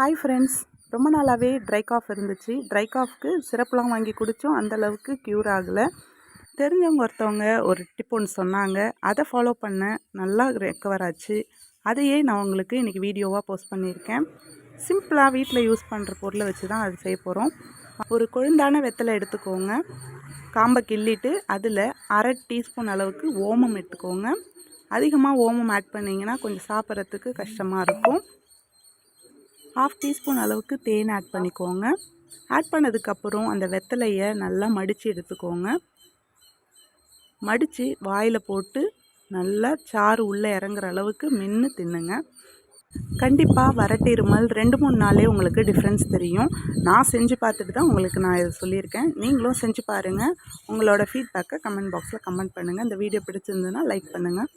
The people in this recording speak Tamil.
ஹாய் ஃப்ரெண்ட்ஸ், ரொம்ப நாளாகவே ட்ரை காஃப் இருந்துச்சு. ட்ரை காஃப்க்கு சிரப்லாம் வாங்கி குடித்தோம், அந்தளவுக்கு க்யூர் ஆகலை. தெரிஞ்சவங்க ஒருத்தவங்க ஒரு டிப் ஒன்று சொன்னாங்க, அதை ஃபாலோ பண்ணேன், நல்லா ரெக்கவர் ஆச்சு. அதையே நான் உங்களுக்கு இன்றைக்கி வீடியோவாக போஸ்ட் பண்ணியிருக்கேன். சிம்பிளாக வீட்டில் யூஸ் பண்ணுற பொருளை வச்சு தான் அது செய்ய போகிறோம். ஒரு கொழுந்தான வெத்தலை எடுத்துக்கோங்க, காம்பை கிள்ளிட்டு அதில் அரை டீஸ்பூன் அளவுக்கு ஓமம் எடுத்துக்கோங்க. அதிகமாக ஓமம் ஆட் பண்ணிங்கன்னா கொஞ்சம் சாப்பிட்றதுக்கு கஷ்டமாக இருக்கும். 1/2 டீஸ்பூன் அளவுக்கு தேன் ஆட் பண்ணிக்கோங்க. ஆட் பண்ணதுக்கப்புறம் அந்த வெத்தலையை நல்லா மடித்து எடுத்துக்கோங்க. மடித்து வாயில் போட்டு நல்லா சாறு உள்ளே இறங்குற அளவுக்கு மென்று தின்னுங்க. கண்டிப்பாக வறட்டு இருமல் 2-3 நாளே உங்களுக்கு டிஃப்ரென்ஸ் தெரியும். நான் செஞ்சு பார்த்துட்டு தான் உங்களுக்கு நான் இதை சொல்லியிருக்கேன். நீங்களும் செஞ்சு பாருங்கள். உங்களோட ஃபீட்பேக்கை கமெண்ட் பாக்ஸில் கமெண்ட் பண்ணுங்கள். இந்த வீடியோ பிடிச்சிருந்ததுன்னா லைக் பண்ணுங்கள்.